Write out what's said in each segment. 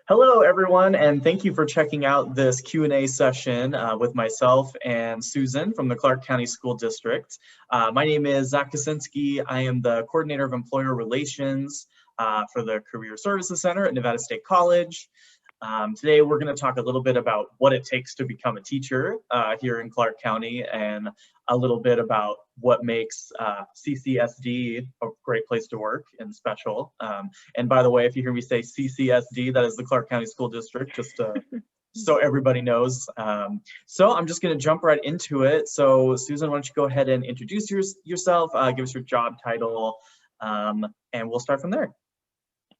Hello, everyone, and thank you for checking out this Q&A session with myself and Susan from the Clark County School District. My name is Zach Kosinski. I am the Coordinator of Employer Relations for the Career Services Center at Nevada State College. Today, we're going to talk a little bit about what it takes to become a teacher here in Clark County and a little bit about what makes CCSD a great place to work and special. And by the way, if you hear me say CCSD, that is the Clark County School District, just so everybody knows. So I'm just going to jump right into it. So Susan, why don't you go ahead and introduce yourself, give us your job title, and we'll start from there.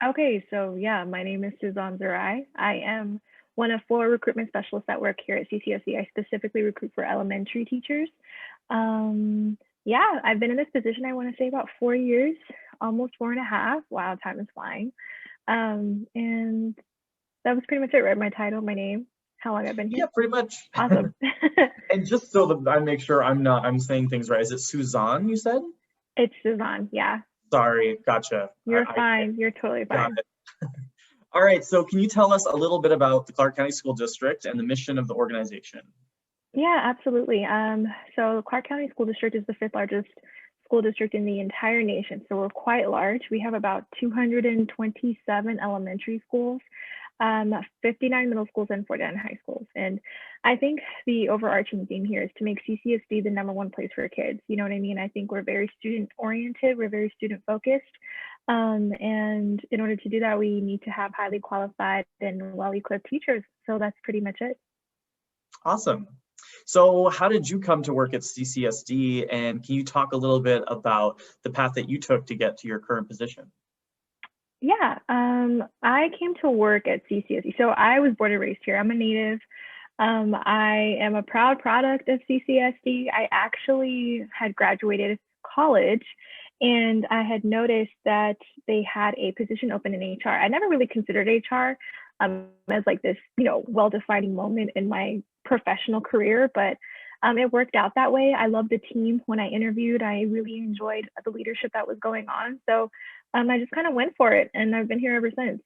Okay, so yeah, my name is Zerai. I am one of 4 recruitment specialists that work here at CCSD. I specifically recruit for elementary teachers. Yeah, I've been in this position, I want to say about 4 years, almost 4.5. Wow, time is flying. And that was pretty much it, right? My title, my name, how long I've been here. Yeah, pretty much. Awesome. And just so that I make sure I'm saying things right, is it Suzanne, you said? It's Suzanne, yeah. Sorry, gotcha. You're fine. You're totally fine. Got it. All right, so can you tell us a little bit about the Clark County School District and the mission of the organization? Yeah, absolutely. So Clark County School District is the 5th largest school district in the entire nation. So we're quite large. We have about 227 elementary schools, 59 middle schools, and 49 high schools. And I think the overarching theme here is to make CCSD the #1 place for kids. You know what I mean? I think we're very student oriented. We're very student focused. And in order to do that, we need to have highly qualified and well-equipped teachers. So that's pretty much it. Awesome. So how did you come to work at CCSD, and can you talk a little bit about the path that you took to get to your current position? Yeah, I came to work at CCSD. So I was born and raised here. I'm a native. I am a proud product of CCSD. I actually had graduated college and I had noticed that they had a position open in HR. I never really considered HR as like this, well-defining moment in my professional career, but it worked out that way. I loved the team when I interviewed. I really enjoyed the leadership that was going on. So I just kind of went for it, and I've been here ever since.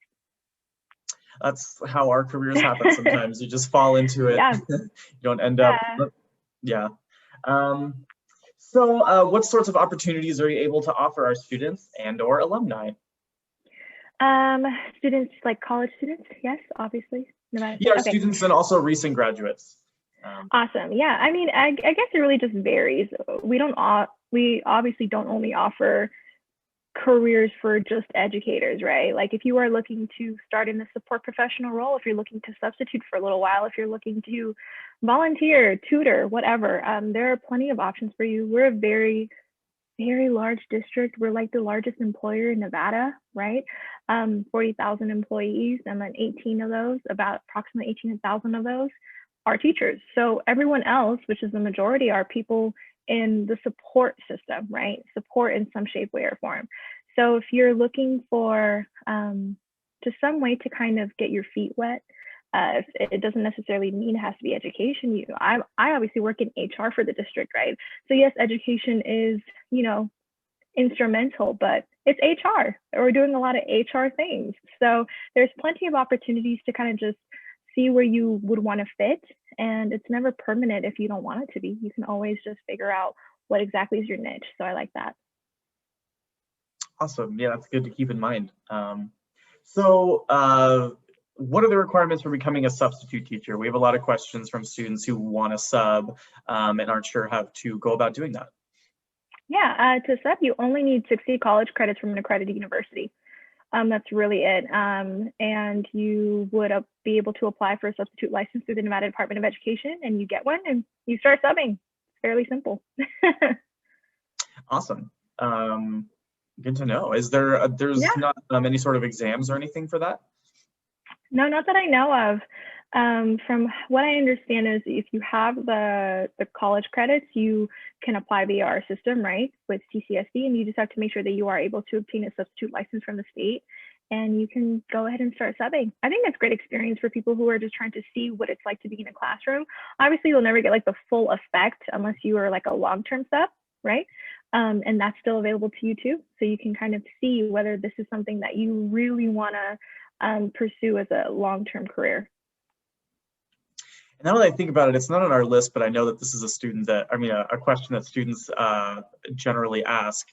That's how our careers happen sometimes. You just fall into it. Yeah. You don't end up. Yeah. So what sorts of opportunities are you able to offer our students and/or alumni? Students, like college students, yes, obviously. Yeah, our students and also recent graduates. Awesome. Yeah, I mean, I guess it really just varies. We obviously don't only offer careers for just educators, right? Like if you are looking to start in the support professional role, if you're looking to substitute for a little while, if you're looking to volunteer, tutor, whatever, there are plenty of options for you. We're a very, very large district. We're like the largest employer in Nevada, right? 40,000 employees, and then approximately 18,000 of those are teachers. So everyone else, which is the majority, are people in the support system, right? Support in some shape, way, or form. So if you're looking for just some way to kind of get your feet wet, it doesn't necessarily mean it has to be education. I obviously work in HR for the district, right? So yes, education is, instrumental, but it's HR. We're doing a lot of HR things. So there's plenty of opportunities to kind of just see where you would want to fit, and it's never permanent if you don't want it to be. You can always just figure out what exactly is your niche. So I like that. Awesome. Yeah, that's good to keep in mind. So what are the requirements for becoming a substitute teacher? We have a lot of questions from students who want to sub and aren't sure how to go about doing that. Yeah, to sub, you only need 60 college credits from an accredited university. That's really it. And you would be able to apply for a substitute license through the Nevada Department of Education, and you get one and you start subbing. It's fairly simple. Awesome. Good to know. There's not any sort of exams or anything for that? No, not that I know of. From what I understand is if you have the college credits, you can apply via our system, right, with CCSD, and you just have to make sure that you are able to obtain a substitute license from the state, and you can go ahead and start subbing. I think that's a great experience for people who are just trying to see what it's like to be in a classroom. Obviously, you'll never get like the full effect unless you are like a long-term sub, right? And that's still available to you too. So you can kind of see whether this is something that you really want to pursue as a long-term career. Now that I think about it, it's not on our list, but I know that this is a question that students generally ask.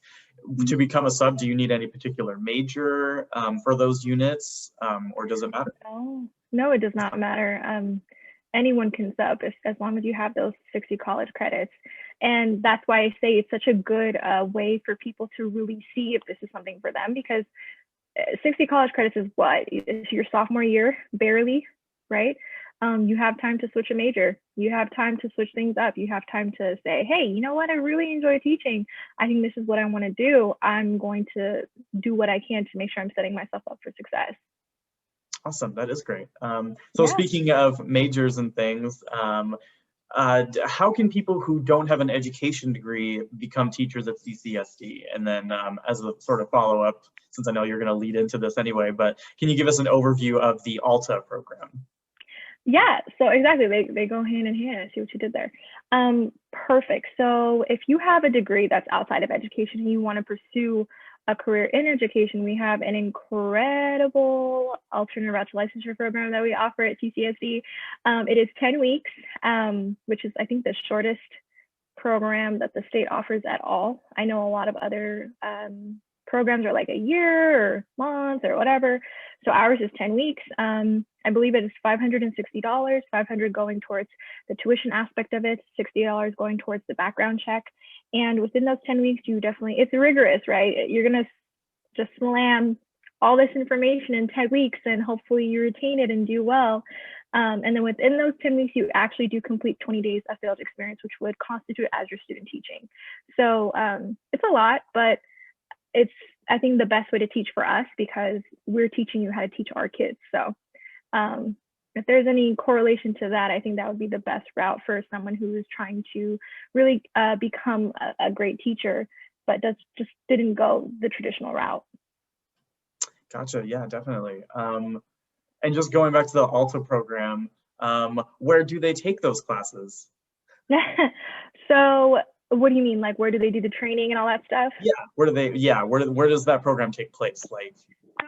To become a sub, do you need any particular major for those units, or does it matter? No, it does not matter. Anyone can sub as long as you have those 60 college credits. And that's why I say it's such a good way for people to really see if this is something for them, because 60 college credits is what? It's your sophomore year, barely, right? You have time to switch a major. You have time to switch things up. You have time to say, hey, you know what? I really enjoy teaching. I think this is what I want to do. I'm going to do what I can to make sure I'm setting myself up for success. Awesome, that is great. So speaking of majors and things, how can people who don't have an education degree become teachers at CCSD? And then as a sort of follow-up, since I know you're going to lead into this anyway, but can you give us an overview of the ALTA program? Yeah, so exactly, they go hand in hand. I see what you did there. Perfect. So if you have a degree that's outside of education and you want to pursue a career in education, we have an incredible alternative route to licensure program that we offer at CCSD. It is 10 weeks, which is, I think, the shortest program that the state offers at all. I know a lot of other programs are like a year or months or whatever. So ours is 10 weeks. I believe it is $560, $500 going towards the tuition aspect of it, $60 going towards the background check. And within those 10 weeks, it's rigorous, right? You're gonna just slam all this information in 10 weeks and hopefully you retain it and do well. And then within those 10 weeks, you actually do complete 20 days of field experience, which would constitute as your student teaching. So it's a lot, but it's, I think, the best way to teach for us because we're teaching you how to teach our kids. So if there's any correlation to that, I think that would be the best route for someone who is trying to really become a great teacher, but just didn't go the traditional route. Gotcha, yeah, definitely. And just going back to the ALTA program, where do they take those classes? So what do you mean? Like, where do they do the training and all that stuff? Yeah, where does that program take place? Like,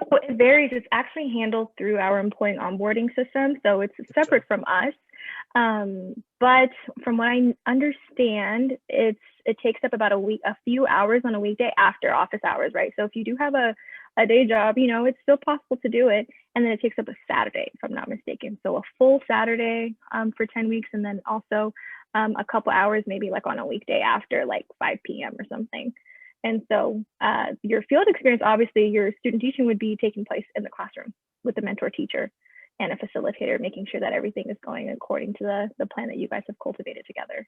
so it varies. It's actually handled through our employee onboarding system, so it's separate from us. But from what I understand, it takes up about a few hours on a weekday after office hours, right? So if you do have a day job, you know, it's still possible to do it. And then it takes up a Saturday, if I'm not mistaken. So a full Saturday for 10 weeks, and then also a couple hours, maybe like on a weekday after like 5 p.m. or something. And so your field experience, obviously your student teaching would be taking place in the classroom with the mentor teacher and a facilitator, making sure that everything is going according to the plan that you guys have cultivated together.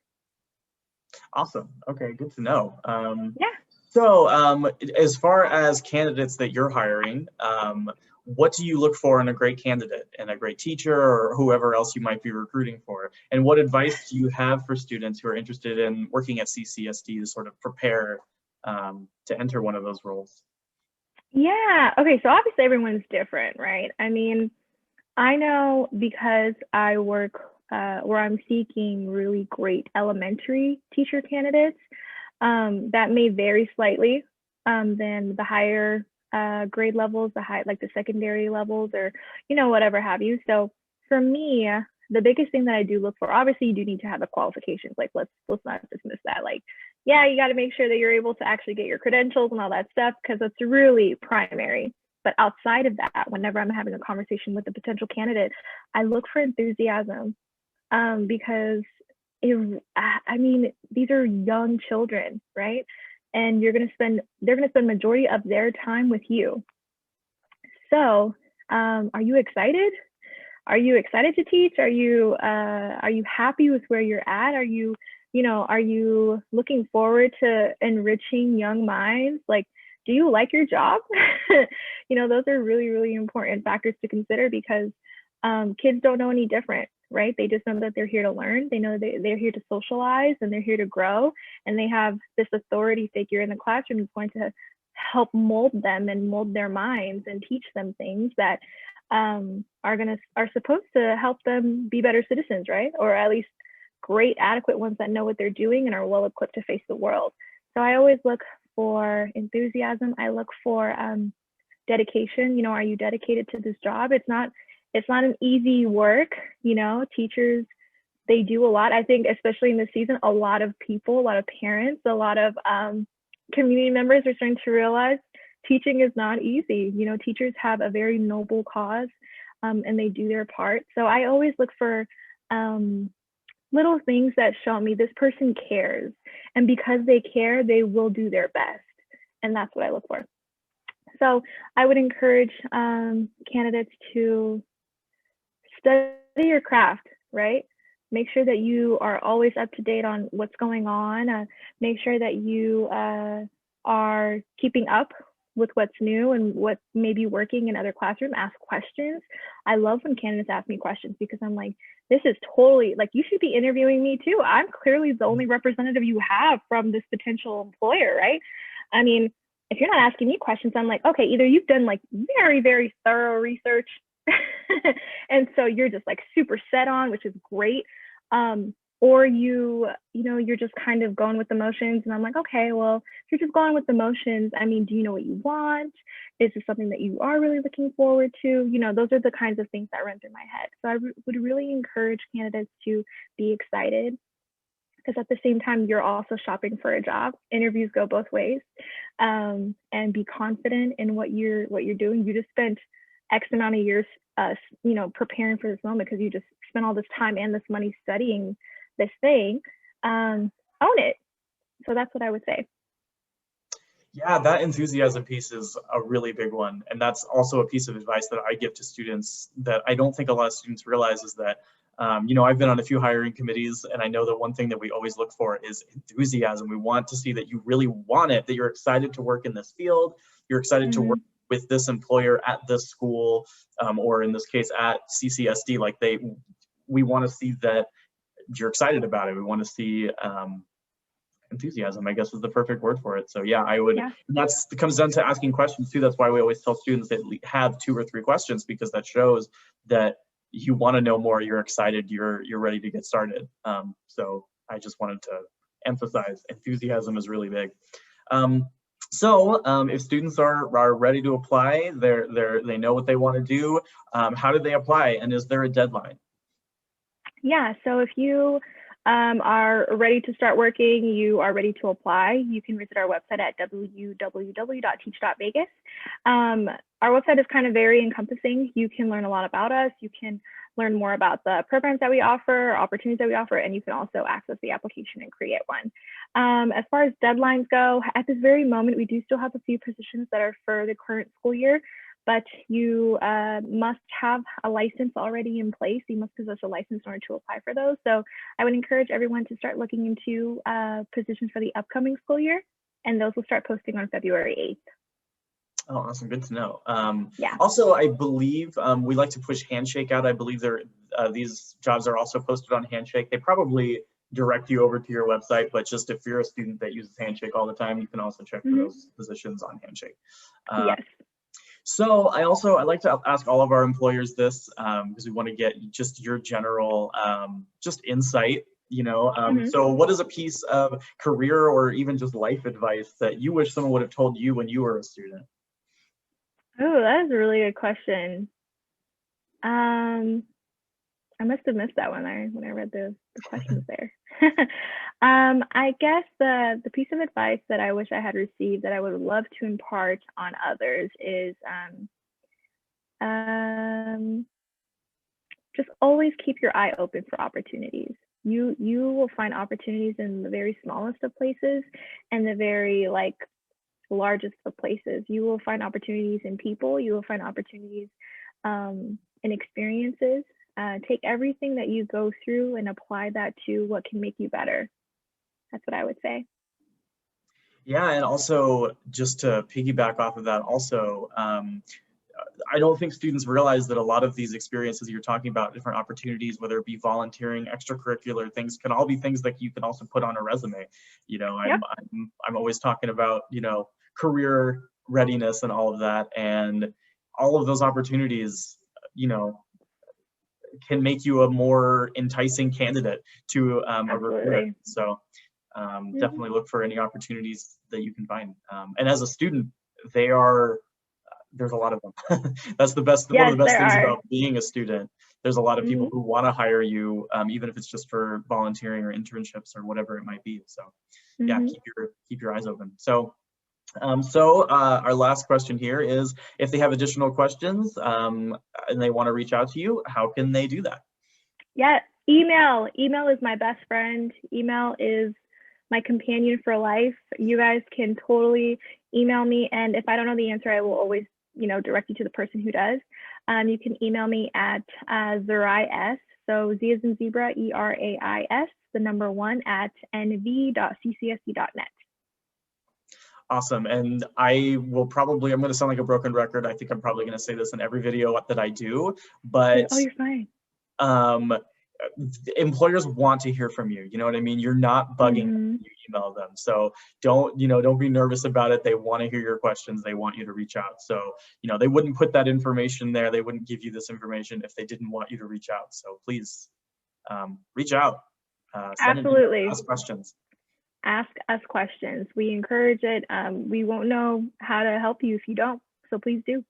Awesome. Okay, good to know. Yeah. So as far as candidates that you're hiring, what do you look for in a great candidate and a great teacher or whoever else you might be recruiting for? And what advice do you have for students who are interested in working at CCSD to sort of prepare to enter one of those roles? Yeah, okay, so obviously everyone's different, right? I mean, I know because I work where I'm seeking really great elementary teacher candidates, that may vary slightly than the higher grade levels, like the secondary levels, or whatever have you. So for me, the biggest thing that I do look for, obviously you do need to have the qualifications. Like let's not dismiss that. Like, yeah, you got to make sure that you're able to actually get your credentials and all that stuff because it's really primary. But outside of that, whenever I'm having a conversation with a potential candidate, I look for enthusiasm because I mean, these are young children, right? And they're gonna spend majority of their time with you. So are you excited? Are you excited to teach? Are you happy with where you're at? Are you looking forward to enriching young minds? Like, do you like your job? Those are really, really important factors to consider because kids don't know any different, right? They just know that they're here to learn. They know they're here to socialize and they're here to grow. And they have this authority figure in the classroom who's going to help mold them and mold their minds and teach them things that are supposed to help them be better citizens, right? Or at least great, adequate ones that know what they're doing and are well equipped to face the world. So I always look for enthusiasm. I look for dedication. You know, are you dedicated to this job? It's not an easy work. You know, teachers, they do a lot. I think, especially in this season, a lot of people, a lot of parents, a lot of community members are starting to realize teaching is not easy. You know, teachers have a very noble cause, and they do their part. So I always look for little things that show me this person cares. And because they care, they will do their best. And that's what I look for. So I would encourage candidates to study your craft, right? Make sure that you are always up to date on what's going on. Make sure that you are keeping up with what's new and what may be working in other classrooms. Ask questions. I love when candidates ask me questions because I'm like, this is totally, like, you should be interviewing me too. I'm clearly the only representative you have from this potential employer, right? I mean, if you're not asking me questions, I'm like, okay, either you've done like very, very thorough research and so you're just like super set on, which is great. Or you're just kind of going with the motions. And I'm like, okay, well, if you're just going with the motions, I mean, do you know what you want? Is this something that you are really looking forward to? You know, those are the kinds of things that run through my head. So I would really encourage candidates to be excited, because at the same time, you're also shopping for a job. Interviews go both ways, and be confident in what you're doing. You just spent X amount of years, preparing for this moment, because you just spent all this time and this money studying this thing. Own it. So that's what I would say. Yeah, that enthusiasm piece is a really big one. And that's also a piece of advice that I give to students that I don't think a lot of students realize is that, I've been on a few hiring committees, and I know that one thing that we always look for is enthusiasm. We want to see that you really want it, that you're excited to work in this field, you're excited to work with this employer at this school, or in this case at CCSD. Like we want to see that you're excited about it. We want to see enthusiasm, I guess, is the perfect word for it. So yeah, I would, and that comes down to asking questions too. That's why we always tell students that have 2 or 3 questions, because that shows that you want to know more, you're excited, you're ready to get started. So I just wanted to emphasize enthusiasm is really big. So if students are ready to apply, they know what they want to do, how do they apply, and is there a deadline? Yeah, so if you are ready to start working, you are ready to apply, you can visit our website at www.teach.vegas. Our website is kind of very encompassing. You can learn a lot about us. You can learn more about the programs that we offer, opportunities that we offer, and you can also access the application and create one. As far as deadlines go, at this very moment, we do still have a few positions that are for the current school year, but you must have a license already in place. You must possess a license in order to apply for those. So I would encourage everyone to start looking into positions for the upcoming school year, and those will start posting on February 8th. Oh, awesome. Good to know. Yeah. Also, I believe we like to push Handshake out. I believe these jobs are also posted on Handshake. They probably direct you over to your website, but just if you're a student that uses Handshake all the time, you can also check for those positions on Handshake. Yes. So I like to ask all of our employers this, because we want to get just your general just insight, So what is a piece of career or even just life advice that you wish someone would have told you when you were a student? Oh, that is a really good question. I must have missed that one when I read the questions there. I guess the piece of advice that I wish I had received that I would love to impart on others is just always keep your eye open for opportunities. You will find opportunities in the very smallest of places and the very largest of places. You will find opportunities in people. You will find opportunities in experiences. Take everything that you go through and apply that to what can make you better. That's what I would say. Yeah, and also just to piggyback off of that also, I don't think students realize that a lot of these experiences you're talking about, different opportunities, whether it be volunteering, extracurricular things, can all be things that you can also put on a resume. I'm always talking about, career readiness and all of that, and all of those opportunities, can make you a more enticing candidate to a recruiter. So definitely look for any opportunities that you can find. And as a student, they are there's a lot of them. That's the best, one Yes, of the best there things are. about being a student. There's a lot of people Mhm. who want to hire you, even if it's just for volunteering or internships or whatever it might be. So yeah, Mhm. keep your eyes open. So our last question here is, if they have additional questions and they want to reach out to you, how can they do that? Yeah, email. Email is my best friend. Email is my companion for life. You guys can totally email me, and if I don't know the answer, I will always, direct you to the person who does. You can email me at Zerai, so Z as in zebra, ERAIS, the number 1 at nv.ccsd.net. Awesome. And I'm going to sound like a broken record. I think I'm probably going to say this in every video that I do, but Oh, you're fine. Employers want to hear from you. You know what I mean? You're not bugging them when you email them. So don't be nervous about it. They want to hear your questions. They want you to reach out. So, they wouldn't put that information there. They wouldn't give you this information if they didn't want you to reach out. So please reach out. Send an email, Absolutely. ask questions. Ask us questions. We encourage it. We won't know how to help you if you don't. So please do.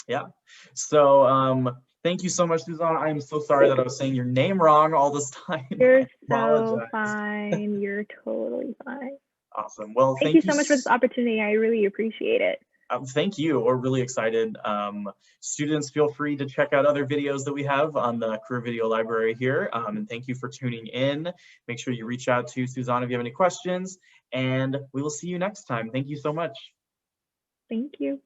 Yeah. So thank you so much, Suzanne. I'm so sorry that I was saying your name wrong all this time. You're so fine. You're totally fine. Awesome. Well, thank you so much for this opportunity. I really appreciate it. Thank you. We're really excited. Students, feel free to check out other videos that we have on the Career Video Library here. And thank you for tuning in. Make sure you reach out to Suzanne if you have any questions, and we will see you next time. Thank you so much. Thank you.